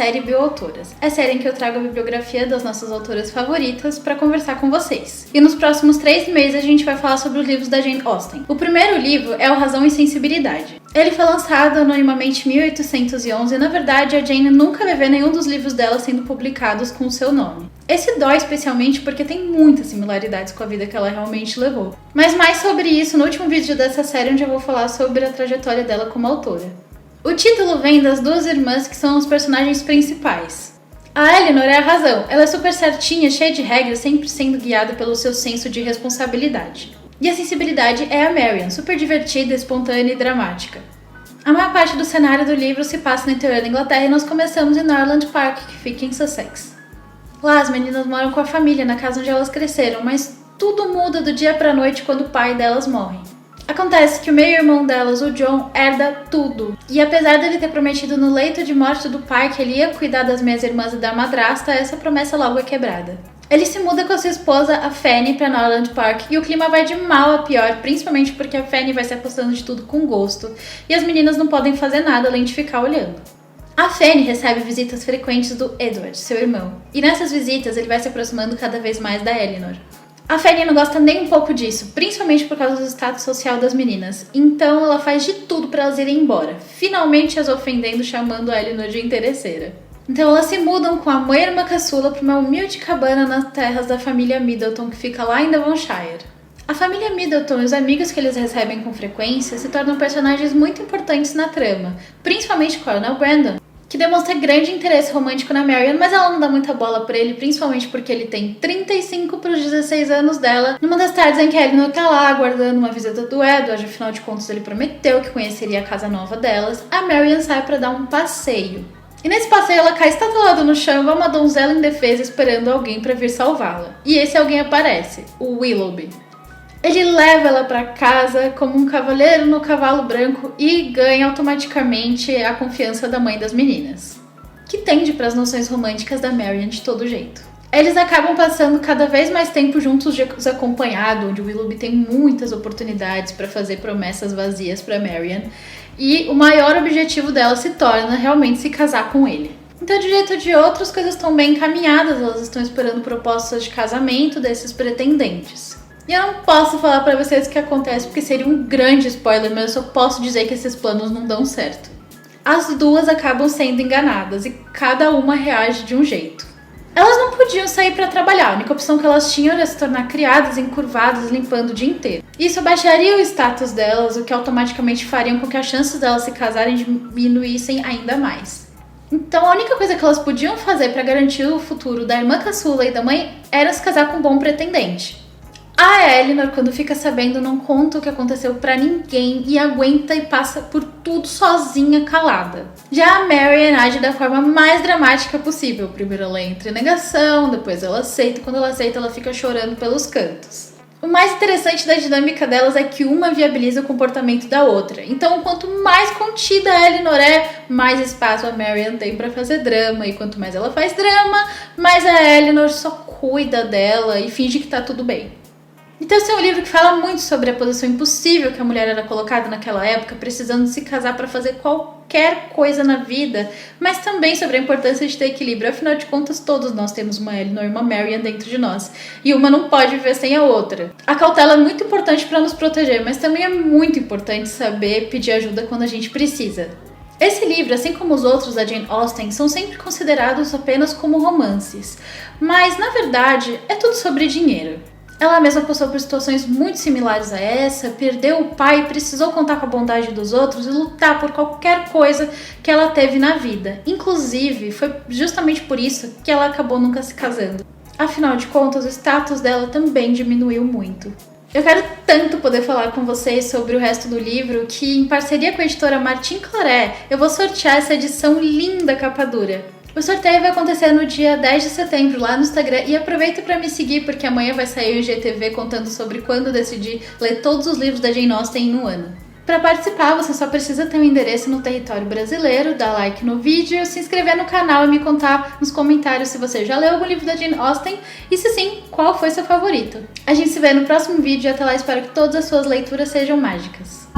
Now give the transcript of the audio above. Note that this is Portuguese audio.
série Bioautoras, a série em que eu trago a bibliografia das nossas autoras favoritas para conversar com vocês. E nos próximos 3 meses a gente vai falar sobre os livros da Jane Austen. O primeiro livro é o Razão e Sensibilidade. Ele foi lançado anonimamente em 1811 e, na verdade, a Jane nunca vai ver nenhum dos livros dela sendo publicados com o seu nome. Esse dói especialmente porque tem muitas similaridades com a vida que ela realmente levou. Mas mais sobre isso no último vídeo dessa série, onde eu vou falar sobre a trajetória dela como autora. O título vem das duas irmãs que são os personagens principais. A Elinor é a razão, ela é super certinha, cheia de regras, sempre sendo guiada pelo seu senso de responsabilidade. E a sensibilidade é a Marian, super divertida, espontânea e dramática. A maior parte do cenário do livro se passa no interior da Inglaterra e nós começamos em Norland Park, que fica em Sussex. Lá as meninas moram com a família, na casa onde elas cresceram, mas tudo muda do dia pra noite quando o pai delas morre. Acontece que o meio-irmão delas, o John, herda tudo. E apesar dele ter prometido no leito de morte do pai que ele ia cuidar das minhas irmãs e da madrasta, essa promessa logo é quebrada. Ele se muda com a sua esposa, a Fanny, pra Norland Park e o clima vai de mal a pior, principalmente porque a Fanny vai se apostando de tudo com gosto e as meninas não podem fazer nada além de ficar olhando. A Fanny recebe visitas frequentes do Edward, seu irmão, e nessas visitas ele vai se aproximando cada vez mais da Elinor. A Fanny não gosta nem um pouco disso, principalmente por causa do status social das meninas, então ela faz de tudo para elas irem embora, finalmente as ofendendo, chamando a Elinor de interesseira. Então elas se mudam com a mãe e irmã caçula para uma humilde cabana nas terras da família Middleton, que fica lá em Devonshire. A família Middleton e os amigos que eles recebem com frequência se tornam personagens muito importantes na trama, principalmente Colonel Brandon, que demonstra grande interesse romântico na Marian, mas ela não dá muita bola pra ele, principalmente porque ele tem 35 para os 16 anos dela, numa das tardes em que a Elinor tá lá aguardando uma visita do Edward, afinal de contas ele prometeu que conheceria a casa nova delas, a Marian sai pra dar um passeio. E nesse passeio ela cai estatelada no chão, igual uma donzela indefesa esperando alguém pra vir salvá-la. E esse alguém aparece, o Willoughby. Ele leva ela para casa como um cavaleiro no cavalo branco e ganha automaticamente a confiança da mãe das meninas, que tende para as noções românticas da Marian de todo jeito. Eles acabam passando cada vez mais tempo juntos acompanhados, onde o Willoughby tem muitas oportunidades para fazer promessas vazias para Marian, e o maior objetivo dela se torna realmente se casar com ele. Então, de um jeito ou de outro, as coisas estão bem encaminhadas, elas estão esperando propostas de casamento desses pretendentes. E eu não posso falar pra vocês o que acontece porque seria um grande spoiler, mas eu só posso dizer que esses planos não dão certo. As duas acabam sendo enganadas e cada uma reage de um jeito. Elas não podiam sair pra trabalhar, a única opção que elas tinham era se tornar criadas, encurvadas, limpando o dia inteiro. Isso abaixaria o status delas, o que automaticamente faria com que as chances delas se casarem diminuíssem ainda mais. Então a única coisa que elas podiam fazer pra garantir o futuro da irmã caçula e da mãe era se casar com um bom pretendente. A Elinor, quando fica sabendo, não conta o que aconteceu pra ninguém e aguenta e passa por tudo sozinha, calada. Já a Marian age da forma mais dramática possível. Primeiro ela entra em negação, depois ela aceita, e quando ela aceita ela fica chorando pelos cantos. O mais interessante da dinâmica delas é que uma viabiliza o comportamento da outra. Então, quanto mais contida a Elinor é, mais espaço a Marian tem pra fazer drama. E quanto mais ela faz drama, mais a Elinor só cuida dela e finge que tá tudo bem. Então esse é um livro que fala muito sobre a posição impossível que a mulher era colocada naquela época, precisando se casar para fazer qualquer coisa na vida, mas também sobre a importância de ter equilíbrio. Afinal de contas, todos nós temos uma Elinor e uma Marian dentro de nós, e uma não pode viver sem a outra. A cautela é muito importante para nos proteger, mas também é muito importante saber pedir ajuda quando a gente precisa. Esse livro, assim como os outros da Jane Austen, são sempre considerados apenas como romances, mas na verdade é tudo sobre dinheiro. Ela mesma passou por situações muito similares a essa, perdeu o pai e precisou contar com a bondade dos outros e lutar por qualquer coisa que ela teve na vida. Inclusive, foi justamente por isso que ela acabou nunca se casando. Afinal de contas, o status dela também diminuiu muito. Eu quero tanto poder falar com vocês sobre o resto do livro que, em parceria com a editora Martin Claret, eu vou sortear essa edição linda capa dura. O sorteio vai acontecer no dia 10 de setembro lá no Instagram e aproveita para me seguir porque amanhã vai sair o IGTV contando sobre quando eu decidi ler todos os livros da Jane Austen em um ano. Para participar, você só precisa ter um endereço no território brasileiro, dar like no vídeo, se inscrever no canal e me contar nos comentários se você já leu algum livro da Jane Austen e, se sim, qual foi seu favorito. A gente se vê no próximo vídeo e até lá espero que todas as suas leituras sejam mágicas.